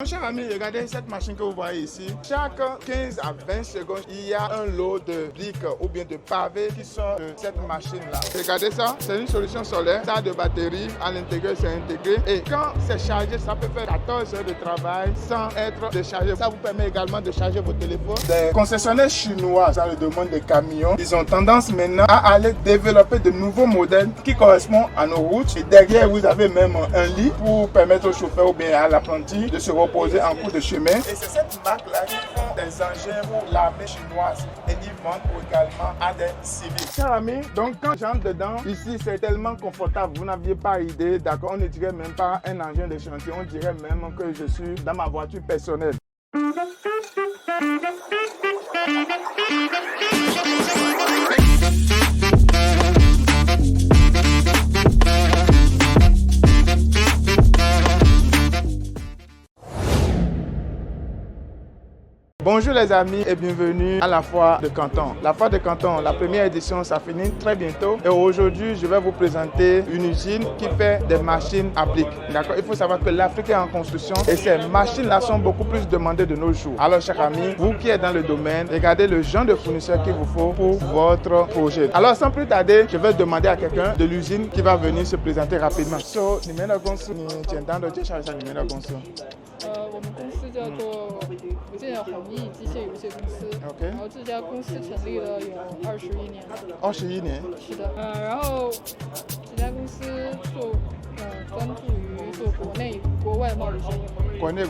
Mon cher ami, regardez cette machine que vous voyez ici. Chaque 15 à 20 secondes, il y a un lot de briques ou bien de pavés qui sort de cette machine-là. Regardez ça, c'est une solution solaire. Ça a de batterie, à l'intérieur c'est intégré. Et quand c'est chargé, ça peut faire 14 heures de travail sans être déchargé. Ça vous permet également de charger vos téléphones. Les concessionnaires chinois, dans le domaine des camions, ils ont tendance maintenant à aller développer de nouveaux modèles qui correspondent à nos routes. Et derrière, vous avez même un lit pour permettre au chauffeur ou bien à l'apprenti de se reposer en cours de chemin. Et c'est cette marque-là qui font des engins pour l'armée chinoise et ils vendent également à des civils. Chers amis, donc quand j'entre dedans, ici c'est tellement confortable, vous n'aviez pas idée, d'accord, on ne dirait même pas un engin de chantier, on dirait même que je suis dans ma voiture personnelle. Bonjour les amis et bienvenue à la foire de Canton. La foire de Canton, la première édition, ça finit très bientôt. Et aujourd'hui, je vais vous présenter une usine qui fait des machines à briques. D'accord? Il faut savoir que l'Afrique est en construction et ces machines-là sont beaucoup plus demandées de nos jours. Alors, chers amis, vous qui êtes dans le domaine, regardez le genre de fournisseur qu'il vous faut pour votre projet. Alors, sans plus tarder, je vais demander à quelqu'un de l'usine qui va venir se présenter rapidement. So, 我们公司叫做福建弘毅机械有限公司， OK 然后这家公司成立了有21年。21年。是的，然后这家公司专注于做国内国外贸易生意。国内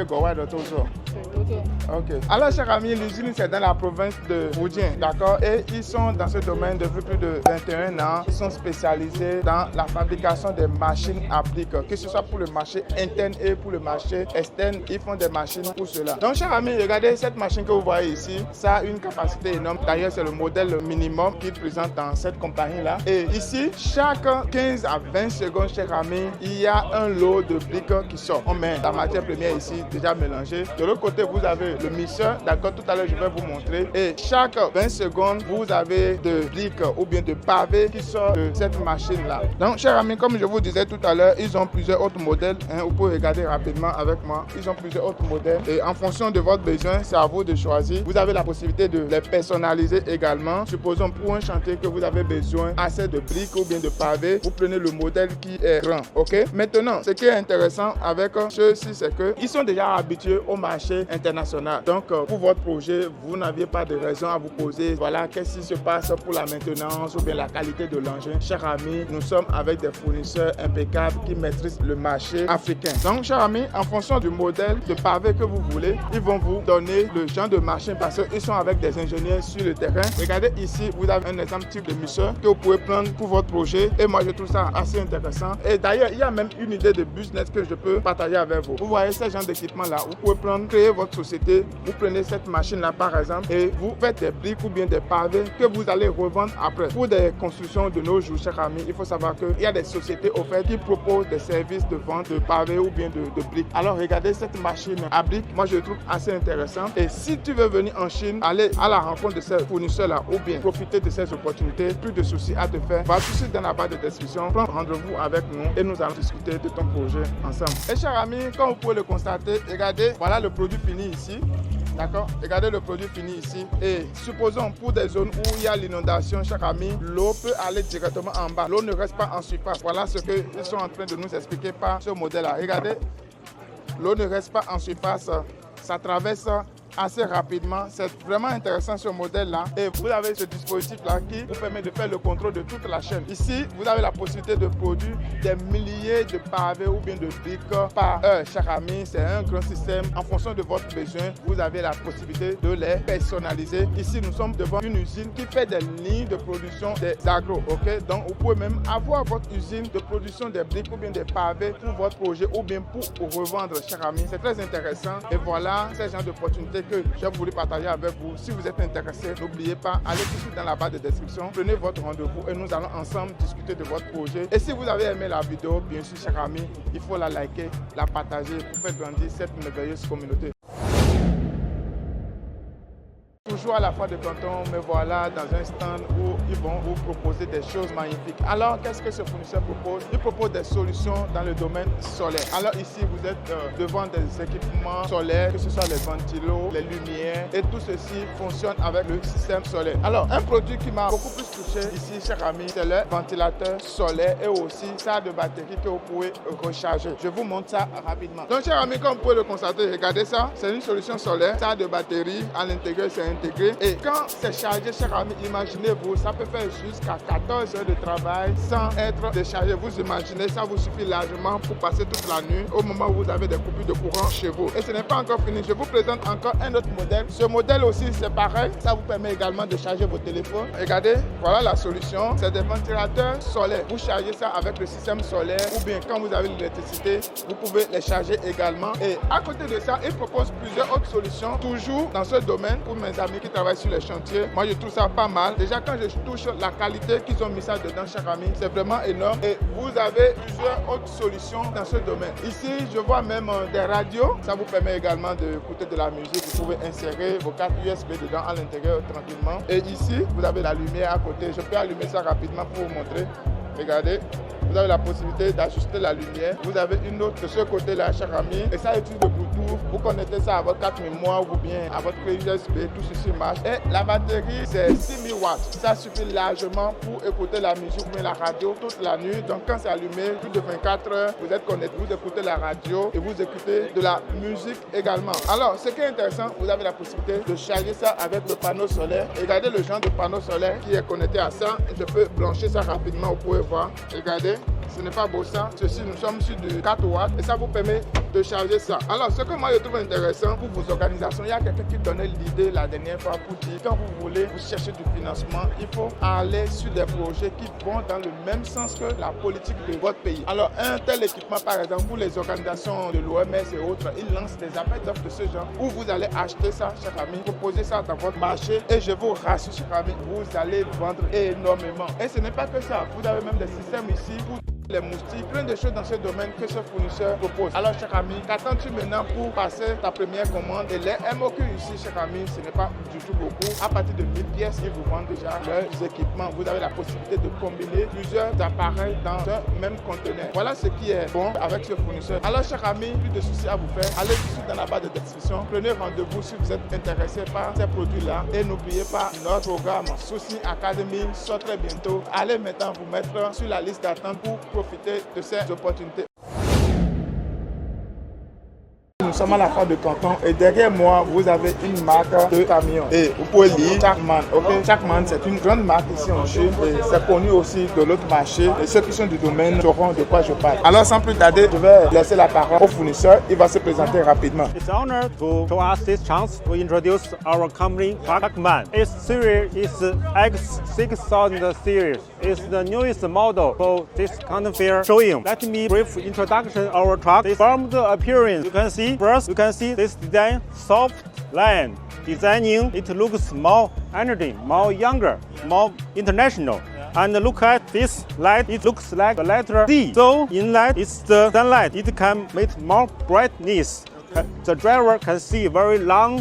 国外的都做。对，都做。Ok. Alors, chers amis, l'usine c'est dans la province de Fujian, d'accord? Et ils sont dans ce domaine depuis plus de 21 ans. Ils sont spécialisés dans la fabrication des machines à briques, que ce soit pour le marché interne et pour le marché externe. Ils font des machines pour cela. Donc, chers amis, regardez cette machine que vous voyez ici. Ça a une capacité énorme. D'ailleurs, c'est le modèle minimum qu'ils présentent dans cette compagnie-là. Et ici, chaque 15 à 20 secondes, chers amis, il y a un lot de briques qui sort. On met la matière première ici, déjà mélangée. De l'autre côté, vous avez le mixeur. D'accord, tout à l'heure, je vais vous montrer. Et chaque 20 secondes, vous avez de briques ou bien de pavés qui sortent de cette machine-là. Donc, chers amis, comme je vous disais tout à l'heure, ils ont plusieurs autres modèles. Vous pouvez regarder rapidement avec moi. Ils ont plusieurs autres modèles. Et en fonction de votre besoin, c'est à vous de choisir. Vous avez la possibilité de les personnaliser également. Supposons pour un chantier que vous avez besoin assez de briques ou bien de pavés, vous prenez le modèle qui est grand. Ok? Maintenant, ce qui est intéressant avec ceux-ci, c'est qu'ils sont déjà habitués au marché international. Donc, pour votre projet, vous n'aviez pas de raison à vous poser. Voilà, qu'est-ce qui se passe pour la maintenance ou bien la qualité de l'engin. Chers amis, nous sommes avec des fournisseurs impeccables qui maîtrisent le marché africain. Donc, chers amis, en fonction du modèle de pavé que vous voulez, ils vont vous donner le genre de machine parce qu'ils sont avec des ingénieurs sur le terrain. Regardez ici, vous avez un exemple type de mixeur que vous pouvez prendre pour votre projet. Et moi, je trouve ça assez intéressant. Et d'ailleurs, il y a même une idée de business que je peux partager avec vous. Vous voyez ce genre d'équipement-là, vous pouvez prendre, créer votre société. Vous prenez cette machine-là, par exemple, et vous faites des briques ou bien des pavés que vous allez revendre après. Pour des constructions de nos jours, chers amis, il faut savoir qu'il y a des sociétés au fait qui proposent des services de vente de pavés ou bien de briques. Alors, regardez cette machine à briques. Moi, je trouve assez intéressant. Et si tu veux venir en Chine, aller à la rencontre de ces fournisseurs-là ou bien profiter de ces opportunités, plus de soucis à te faire, va tout de suite dans la barre de description, prends rendez-vous avec nous et nous allons discuter de ton projet ensemble. Et chers amis, comme vous pouvez le constater, regardez, voilà le produit fini ici. D'accord? Regardez le produit fini ici. Et supposons pour des zones où il y a l'inondation, chers amis, l'eau peut aller directement en bas. L'eau ne reste pas en surface. Voilà ce qu'ils sont en train de nous expliquer par ce modèle-là. Regardez, l'eau ne reste pas en surface. Ça traverse assez rapidement. C'est vraiment intéressant ce modèle-là. Et vous avez ce dispositif-là qui vous permet de faire le contrôle de toute la chaîne. Ici, vous avez la possibilité de produire des milliers de pavés ou bien de briques par heure. Chers amis, c'est un grand système. En fonction de votre besoin, vous avez la possibilité de les personnaliser. Ici, nous sommes devant une usine qui fait des lignes de production des agros. Ok? Donc, vous pouvez même avoir votre usine de production des briques ou bien des pavés pour votre projet ou bien pour revendre, chers amis. C'est très intéressant. Et voilà, ce genre d'opportunité que j'ai voulu partager avec vous. Si vous êtes intéressé, n'oubliez pas, allez tout de suite dans la barre de description, prenez votre rendez-vous et nous allons ensemble discuter de votre projet. Et si vous avez aimé la vidéo, bien sûr, chers amis, il faut la liker, la partager pour faire grandir cette merveilleuse communauté. toujours à la Foire de Canton, me voilà dans un stand où ils vont vous proposer des choses magnifiques. Alors, qu'est-ce que ce fournisseur propose? Il propose des solutions dans le domaine solaire. Alors ici, vous êtes devant des équipements solaires, que ce soit les ventilos, les lumières, et tout ceci fonctionne avec le système solaire. Alors, un produit qui m'a beaucoup plus touché ici, chers amis, c'est le ventilateur solaire et aussi ça de batterie que vous pouvez recharger. Je vous montre ça rapidement. Donc, chers amis, comme vous pouvez le constater, regardez ça, c'est une solution solaire, ça de batterie, à l'intérieur, c'est intégré. Et quand c'est chargé, chers amis, imaginez-vous, ça peut faire jusqu'à 14 heures de travail sans être déchargé. Vous imaginez, ça vous suffit largement pour passer toute la nuit au moment où vous avez des coupures de courant chez vous. Et ce n'est pas encore fini, je vous présente encore un autre modèle. Ce modèle aussi, c'est pareil, ça vous permet également de charger vos téléphones. Regardez, voilà la solution, c'est des ventilateurs solaires. Vous chargez ça avec le système solaire ou bien quand vous avez l'électricité, vous pouvez les charger également. Et à côté de ça, ils proposent plusieurs autres solutions, toujours dans ce domaine pour mes amis qui travaillent sur les chantiers. Moi, je trouve ça pas mal. Déjà, quand je touche la qualité qu'ils ont mis ça dedans, chers amis, c'est vraiment énorme. Et vous avez plusieurs autres solutions dans ce domaine. Ici, je vois même des radios. Ça vous permet également d'écouter de la musique. Vous pouvez insérer vos cartes USB dedans à l'intérieur tranquillement. Et ici, vous avez la lumière à côté. Je peux allumer ça rapidement pour vous montrer. Regardez. Vous avez la possibilité d'ajuster la lumière. Vous avez une autre de ce côté-là, chers amis. Et ça utilise le Bluetooth. Vous connectez ça à votre carte mémoire ou bien à votre clé USB. Tout ceci marche. Et la batterie, c'est 6000 watts. Ça suffit largement pour écouter la musique ou bien la radio toute la nuit. Donc, quand c'est allumé, plus de 24 heures, vous êtes connecté. Vous écoutez la radio et vous écoutez de la musique également. Alors, ce qui est intéressant, vous avez la possibilité de charger ça avec le panneau solaire. Regardez le genre de panneau solaire qui est connecté à ça. Je peux blanchir ça rapidement. Vous pouvez voir. Regardez. Ce n'est pas beau ça. Ceci, nous sommes sur du 4 watts et ça vous permet de charger ça. Alors, ce que moi je trouve intéressant pour vos organisations, il y a quelqu'un qui donnait l'idée la dernière fois pour dire quand vous voulez vous chercher du financement, il faut aller sur des projets qui vont dans le même sens que la politique de votre pays. Alors, un tel équipement, par exemple, pour les organisations de l'OMS et autres, ils lancent des appels d'offres de ce genre où vous allez acheter ça, chers amis, proposer ça dans votre marché et je vous rassure, chers amis, vous allez vendre énormément. Et ce n'est pas que ça. Vous avez même des systèmes ici pour les moustiques, plein de choses dans ce domaine que ce fournisseur propose. Alors, cher ami, qu'attends-tu maintenant pour passer ta première commande? Et les MOQ ici, cher ami, ce n'est pas du tout beaucoup. À partir de 1000 pièces, ils vous vendent déjà leurs équipements. Vous avez la possibilité de combiner plusieurs appareils dans un même conteneur. Voilà ce qui est bon avec ce fournisseur. Alors, cher ami, plus de soucis à vous faire. Allez tout de suite dans la barre de description. Prenez rendez-vous si vous êtes intéressé par ces produits-là. Et n'oubliez pas notre programme Souci Academy sort très bientôt. Allez maintenant vous mettre sur la liste d'attente pour profiter de ces opportunités. Nous sommes à la Foire de Canton et derrière moi, vous avez une marque de camion. Et vous pouvez lire Chakman. Okay? Chakman, c'est une grande marque ici en Chine et c'est connu aussi de l'autre marché. Et ceux qui sont du domaine sauront de quoi je parle. Alors, sans plus tarder, je vais laisser la parole au fournisseur. Il va se présenter rapidement. It's an honor to show us this chance to introduce our company, Chakman. Its series is X6000 series. It's the newest model for this Canton Fair showing. Let me brief introduction of our truck. From the appearance, you can see first, you can see this design, soft line. Designing, it looks more energy, more younger, more international. And look at this light, it looks like the letter D. So in light, it's the sunlight. It can make more brightness. The driver can see very long,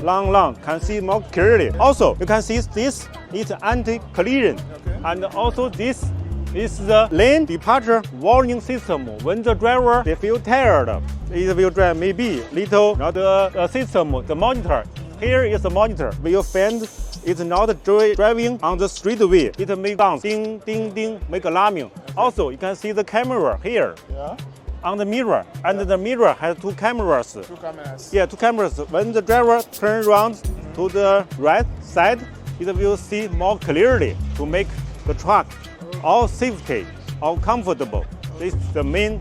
can see more clearly. Also, you can see this is anti-collision. And also this is the lane departure warning system. When the driver they feel tired, it will drive maybe little not the system, the monitor. Here is the monitor. Will find it's not driving on the street way. It may sound ding ding ding, make alarming. Also, you can see the camera here. Yeah. On the mirror, and the mirror has two cameras. Two cameras. Yeah, two cameras. When the driver turns around to the right side, it will see more clearly to make the truck all safety, all comfortable. This is the main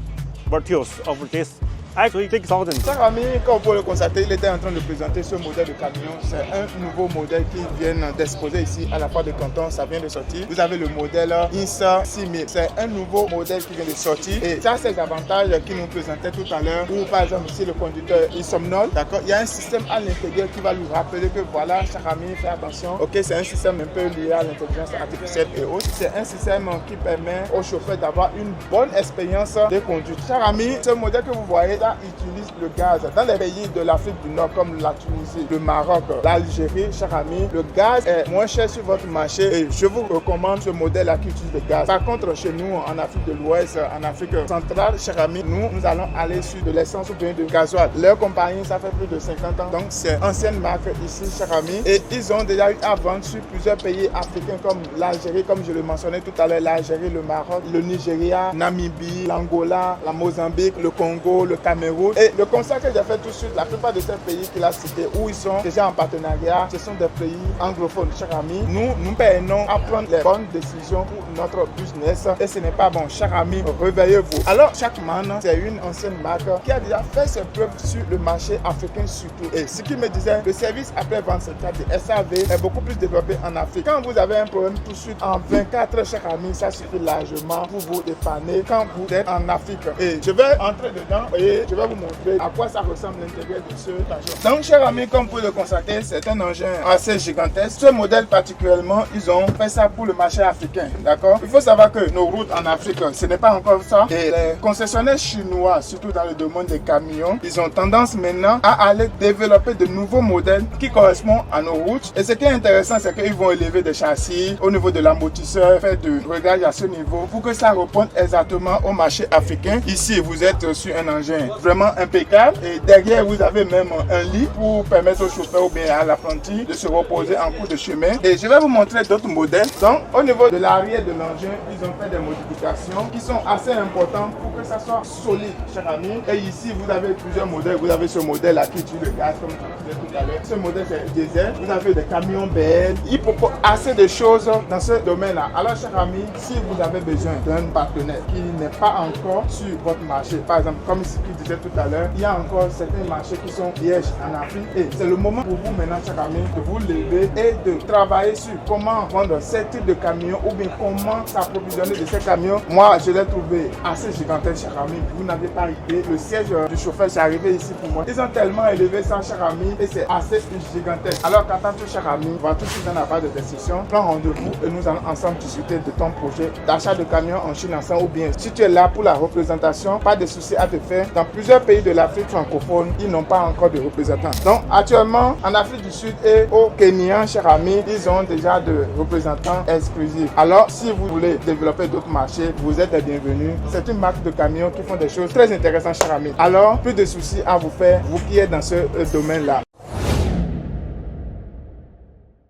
virtues of this X6000. Chers amis, comme vous pouvez le constater, il était en train de présenter ce modèle de camion. C'est un nouveau modèle qui vient d'exposer ici à la Foire de Canton. Ça vient de sortir. Vous avez le modèle INSA 6000. C'est un nouveau modèle qui vient de sortir. Et ça, c'est les avantages qu'il nous présentait tout à l'heure. Ou par exemple, ici, le conducteur, il somnole. D'accord. Il y a un système à l'intérieur qui va lui rappeler que voilà, cher ami, fais attention. Ok, c'est un système un peu lié à l'intelligence artificielle et autres. C'est un système qui permet au chauffeur d'avoir une bonne expérience de conduite. Cher ami, ce modèle que vous voyez, pas utilisent le gaz. Dans les pays de l'Afrique du Nord comme la Tunisie, le Maroc, l'Algérie, cher ami, le gaz est moins cher sur votre marché et je vous recommande ce modèle-là qui utilise le gaz. Par contre, chez nous, en Afrique de l'Ouest, en Afrique centrale, cher ami, nous allons aller sur de l'essence ou bien de gasoil. Leur compagnie, ça fait plus de 50 ans, donc c'est ancienne marque ici, cher ami, et ils ont déjà eu à vendre sur plusieurs pays africains comme l'Algérie, comme je le mentionnais tout à l'heure, l'Algérie, le Maroc, le Nigeria, Namibie, l'Angola, la Mozambique, le Congo, le Cameroun. Et le constat que j'ai fait tout de suite, la plupart de ces pays qu'il a cités, où ils sont déjà en partenariat, ce sont des pays anglophones, cher ami. Nous peinons à prendre les bonnes décisions pour notre business et ce n'est pas bon, cher ami, réveillez-vous. Alors, Shakman, c'est une ancienne marque qui a déjà fait ses preuves sur le marché africain surtout. Et ce qui me disait, le service après-vente, c'est-à-dire SAV, est beaucoup plus développé en Afrique. Quand vous avez un problème tout de suite, en 24 heures, cher ami, ça suffit largement pour vous dépanner quand vous êtes en Afrique. Et je vais entrer dedans et je vais vous montrer à quoi ça ressemble l'intérieur de ce engin. Donc, cher ami, comme vous le constatez, c'est un engin assez gigantesque. Ce modèle particulièrement, ils ont fait ça pour le marché africain, d'accord? Il faut savoir que nos routes en Afrique, ce n'est pas encore ça. Et les concessionnaires chinois, surtout dans le domaine des camions, ils ont tendance maintenant à aller développer de nouveaux modèles qui correspondent à nos routes. Et ce qui est intéressant, c'est qu'ils vont élever des châssis au niveau de l'amortisseur, faire du réglage à ce niveau pour que ça réponde exactement au marché africain. Ici, vous êtes sur un engin vraiment impeccable et derrière, vous avez même un lit pour permettre au chauffeur ou bien à l'apprenti de se reposer en cours de chemin. Et je vais vous montrer d'autres modèles. Donc, au niveau de l'arrière de l'engin, ils ont fait des modifications qui sont assez importantes pour que ça soit solide, cher ami. Et ici, vous avez plusieurs modèles. Vous avez ce modèle-là qui utilise le gaz, comme je disais tout à l'heure. Ce modèle, c'est diesel. Vous avez des camions BL. Ils proposent assez de choses dans ce domaine-là. Alors, cher ami, si vous avez besoin d'un partenaire qui n'est pas encore sur votre marché, par exemple, comme ce qu'il disait tout à l'heure, il y a encore certains marchés qui sont pièges en Afrique. Et c'est le moment pour vous maintenant, cher ami, de vous lever et de travailler sur comment vendre ce type de camions ou bien comment s'approvisionner de ces camions. Moi, je l'ai trouvé assez gigantesque, cher ami. Vous n'avez pas idée. Le siège du chauffeur, c'est arrivé ici pour moi. Ils ont tellement élevé ça, cher ami, et c'est assez gigantesque. Alors qu'attends-tu, cher ami, on va tout de suite dans la phase de décision. Prends rendez-vous et nous allons ensemble discuter de ton projet d'achat de camions en Chine ensemble ou bien si tu es là pour la représentation, pas de souci à te faire. Dans plusieurs pays de l'Afrique francophone, ils n'ont pas encore de représentants. Donc, actuellement, en Afrique du Sud et au Kenya, cher ami, ils ont déjà de représentants exclusifs. Alors, si vous voulez développer d'autres marchés, vous êtes les bienvenus. C'est une marque de camions qui font des choses très intéressantes, cher ami. Alors, plus de soucis à vous faire, vous qui êtes dans ce domaine-là.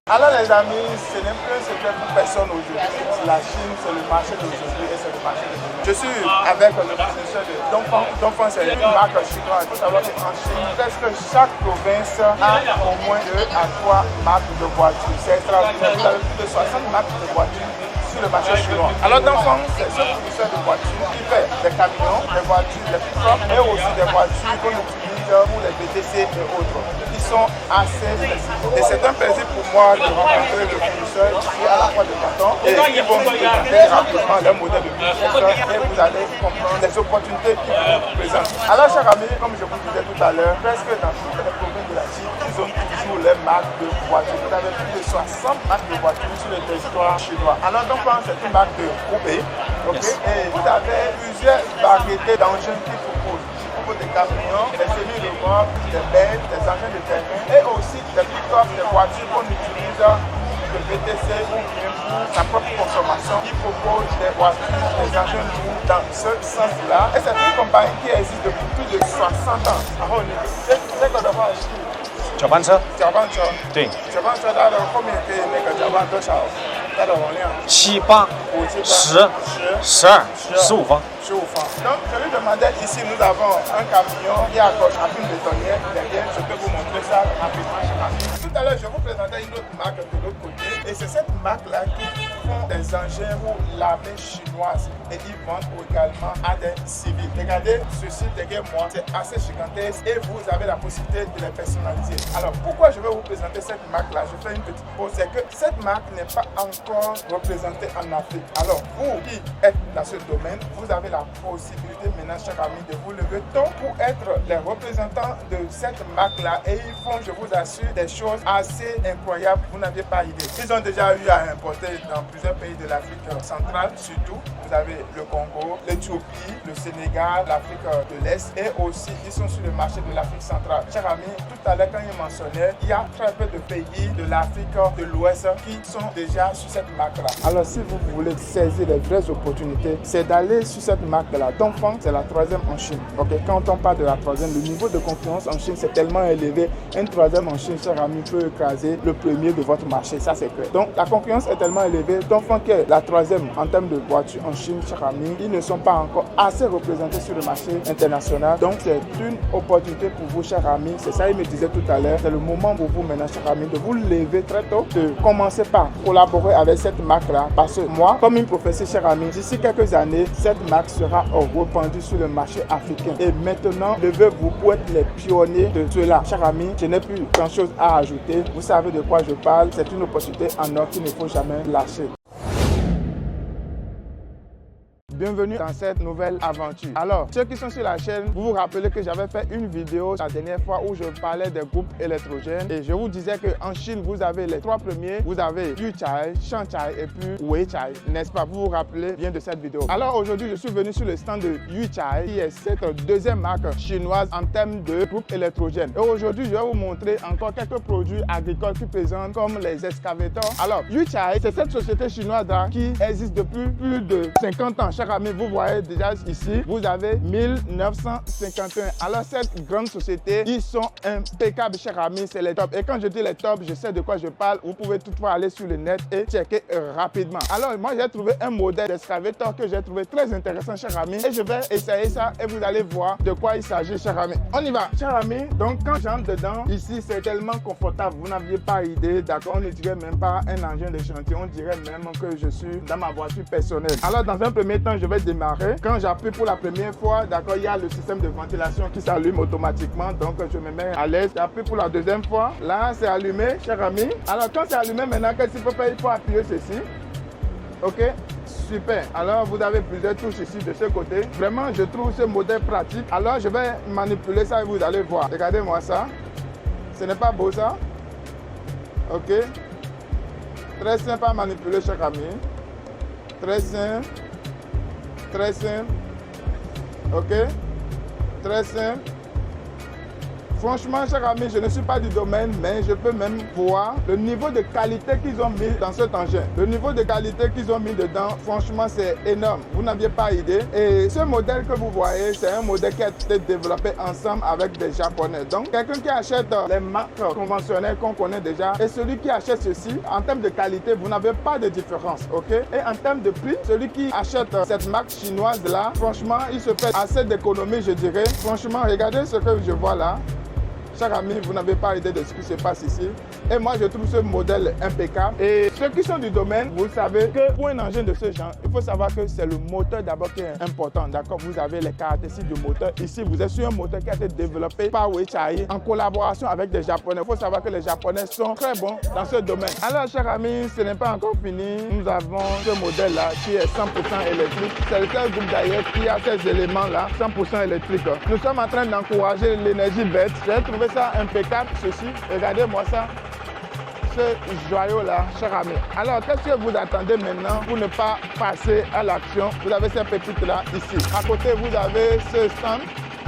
Alors les amis, ce n'est plus un secret pour personne aujourd'hui. La Chine, c'est le marché d'aujourd'hui et c'est le marché de demain. Je suis avec le professeur de Dongfeng. Dongfeng, c'est une marque chinoise. Il faut savoir qu'en Chine, presque chaque province a au moins 2 à 3 marques de voitures. C'est extraordinaire. Vous avez plus de 60 marques de voitures sur le marché chinois. Alors Dongfeng, c'est ce fournisseur de voitures qui fait des camions, des voitures, des pick-up et aussi des voitures qu'on utilise pour les BTC et autres. Ils sont assez flexibles. Et c'est un plaisir pour moi de rencontrer le fournisseur qui est à la fois de Canton et ils vont nous présenter rapidement leur modèle de business et vous allez comprendre les opportunités qu'ils vous présentent. Alors, chers amis, comme je vous disais tout à l'heure, presque dans toutes les provinces de la Chine, ils ont toujours les marques de voitures. Vous avez plus de 60 marques de voitures sur le territoire chinois. Alors, donc, c'est une marque de groupe et vous avez plusieurs variétés d'engins qu'ils proposent. Des camions, des semi-remorques, des bêtes, des engins de terrain et aussi des pick-up, des voitures qu'on utilise de BTC ou bien pour sa propre consommation. Ils proposent des voitures, des engins lourds dans ce sens-là. Et c'est une compagnie qui existe depuis plus de 60 ans. C'est quoi d'abord acheter 搅拌车，搅拌车，对，搅拌车它的后面可以那个搅拌多少？它的容量7、8、10、12、15方。15 francs. Donc, je lui demandais ici, nous avons un camion qui accroche à une bétonnière derrière. Je peux vous montrer ça rapidement. Tout à l'heure, je vous présentais une autre marque de l'autre côté. Et c'est cette marque-là qui font des engins pour l'armée chinoise. Et ils vendent également à des civils. Regardez, ceci derrière moi, c'est assez gigantesque et vous avez la possibilité de les personnaliser. Alors, pourquoi je vais vous présenter cette marque-là? Je fais une petite pause. C'est que cette marque n'est pas encore représentée en Afrique. Alors, vous qui êtes dans ce domaine, vous avez la possibilité maintenant, cher ami, de vous lever tôt pour être les représentants de cette marque-là. Et ils font, je vous assure, des choses assez incroyables. Vous n'avez pas idée. Ils ont déjà eu à importer dans plusieurs pays de l'Afrique centrale, surtout vous avez le Congo, l'Éthiopie, le Sénégal, l'Afrique de l'Est et aussi ils sont sur le marché de l'Afrique centrale. Chers amis, tout à l'heure quand il mentionnait, il y a très peu de pays de l'Afrique de l'Ouest qui sont déjà sur cette marque-là. Alors si vous voulez saisir les vraies opportunités, c'est d'aller sur cette marque-là. Dongfeng, c'est la troisième en Chine. Okay? Quand on parle de la troisième, le niveau de concurrence en Chine c'est tellement élevé. Une troisième en Chine, cher ami, peut écraser le premier de votre marché. Ça c'est clair. Donc la concurrence est tellement élevée. Dongfeng qui est la troisième en termes de voitures en Chine, cher ami, ils ne sont pas encore assez représentés sur le marché international. Donc c'est une opportunité pour vous, cher ami. C'est ça, il me disait tout à l'heure. C'est le moment pour vous maintenant, cher ami, de vous lever très tôt, de commencer par collaborer avec cette marque-là. Parce que moi, comme une prophétie, cher ami, d'ici quelques années, cette marque sera répandue sur le marché africain. Et maintenant, levez-vous pour être les pionniers de cela. Cher ami, je n'ai plus grand-chose à ajouter. Vous savez de quoi je parle. C'est une opportunité en or qu'il ne faut jamais lâcher. Bienvenue dans cette nouvelle aventure. Alors, ceux qui sont sur la chaîne, vous vous rappelez que j'avais fait une vidéo la dernière fois où je parlais des groupes électrogènes et je vous disais qu'en Chine, vous avez les trois premiers. Vous avez Yuchai, Shaanchai et puis Weichai, n'est-ce pas? Vous vous rappelez bien de cette vidéo. Alors aujourd'hui, je suis venu sur le stand de Yuchai, qui est cette deuxième marque chinoise en termes de groupes électrogènes. Et aujourd'hui, je vais vous montrer encore quelques produits agricoles qui présentent comme les excavateurs. Alors, Yuchai, c'est cette société chinoise là, qui existe depuis plus de 50 ans. Chers amis, vous voyez déjà ici, vous avez 1951. Alors cette grande société, ils sont impeccables, chers amis, c'est les tops. Et quand je dis les tops, je sais de quoi je parle. Vous pouvez toutefois aller sur le net et checker rapidement. Alors moi, j'ai trouvé un modèle d'excavateur que j'ai trouvé très intéressant, chers amis. Et je vais essayer ça et vous allez voir de quoi il s'agit, chers amis. On y va, chers amis. Donc quand j'entre dedans, ici, c'est tellement confortable. Vous n'aviez pas idée, d'accord? On ne dirait même pas un engin de chantier. On dirait même que je suis dans ma voiture personnelle. Alors dans un premier temps, je vais démarrer. Quand j'appuie pour la première fois, d'accord, il y a le système de ventilation qui s'allume automatiquement. Donc, je me mets à l'aise. J'appuie pour la deuxième fois. Là, c'est allumé, cher ami. Alors, quand c'est allumé, maintenant, qu'est-ce qu'il faut faire? Il faut appuyer ceci. OK? Super. Alors, vous avez plusieurs touches ici de ce côté. Vraiment, je trouve ce modèle pratique. Alors, je vais manipuler ça et vous allez voir. Regardez-moi ça. Ce n'est pas beau, ça? OK? Très simple à manipuler, cher ami. Très simple. Très simple, ok, très simple. Franchement, chers amis, je ne suis pas du domaine, mais je peux même voir le niveau de qualité qu'ils ont mis dans cet engin. Le niveau de qualité qu'ils ont mis dedans, franchement, c'est énorme. Vous n'aviez pas idée. Et ce modèle que vous voyez, c'est un modèle qui a été développé ensemble avec des Japonais. Donc, quelqu'un qui achète les marques conventionnelles qu'on connaît déjà et celui qui achète ceci, en termes de qualité, vous n'avez pas de différence, ok? Et en termes de prix, celui qui achète cette marque chinoise-là, franchement, il se fait assez d'économie, je dirais. Franchement, regardez ce que je vois là. Chers amis, vous n'avez pas idée de ce qui se passe ici. Et moi, je trouve ce modèle impeccable. Et ceux qui sont du domaine, vous savez que pour un engin de ce genre, il faut savoir que c'est le moteur d'abord qui est important. D'accord? Vous avez les caractéristiques du moteur. Ici, vous êtes sur un moteur qui a été développé par Weichai en collaboration avec des Japonais. Il faut savoir que les Japonais sont très bons dans ce domaine. Alors, chers amis, ce n'est pas encore fini. Nous avons ce modèle-là qui est 100% électrique. C'est le seul groupe d'ailleurs qui a ces éléments-là, 100% électrique. Nous sommes en train d'encourager l'énergie verte. J'ai trouvé ça impeccable, ceci. Regardez-moi ça. Ce joyau-là, cher ami. Alors, qu'est-ce que vous attendez maintenant pour ne pas passer à l'action? Vous avez ces petites-là ici. À côté, vous avez ce stand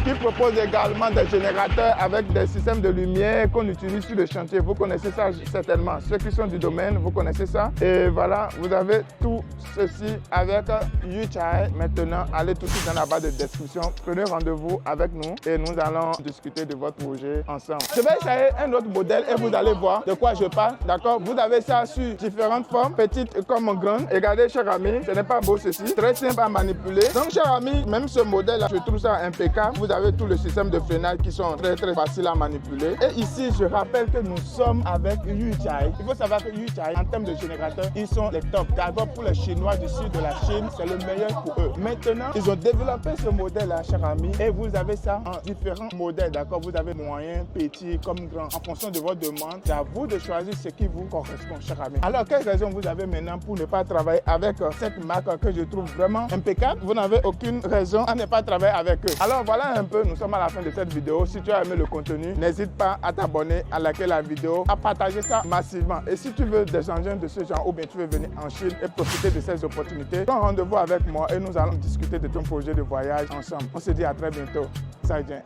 qui propose également des générateurs avec des systèmes de lumière qu'on utilise sur le chantier. Vous connaissez ça certainement. Ceux qui sont du domaine, vous connaissez ça. Et voilà, vous avez tout ceci avec Yuchai. Maintenant, allez tout de suite dans la barre de description. Prenez rendez-vous avec nous et nous allons discuter de votre projet ensemble. Je vais essayer un autre modèle et vous allez voir de quoi je parle. D'accord? Vous avez ça sur différentes formes, petites comme grandes. Regardez, cher ami, ce n'est pas beau ceci. Très simple à manipuler. Donc, cher ami, même ce modèle-là, je trouve ça impeccable. Vous avez tout le système de freinage qui sont très faciles à manipuler. Et ici, je rappelle que nous sommes avec Yuchai. Il faut savoir que Yuchai, en termes de générateurs, ils sont les tops. D'abord, pour les Chinois du sud de la Chine, c'est le meilleur pour eux. Maintenant, ils ont développé ce modèle-là, cher ami. Et vous avez ça en différents modèles, d'accord? Vous avez moyen, petit, comme grand. En fonction de votre demande, c'est à vous de choisir ce qui vous correspond, cher ami. Alors, quelle raison vous avez maintenant pour ne pas travailler avec cette marque que je trouve vraiment impeccable? Vous n'avez aucune raison à ne pas travailler avec eux. Alors, voilà Voilà un peu, nous sommes à la fin de cette vidéo. Si tu as aimé le contenu, n'hésite pas à t'abonner, à liker la vidéo, à partager ça massivement. Et si tu veux des engins de ce genre ou bien tu veux venir en Chine et profiter de ces opportunités, prends rendez-vous avec moi et nous allons discuter de ton projet de voyage ensemble. On se dit à très bientôt. Salut.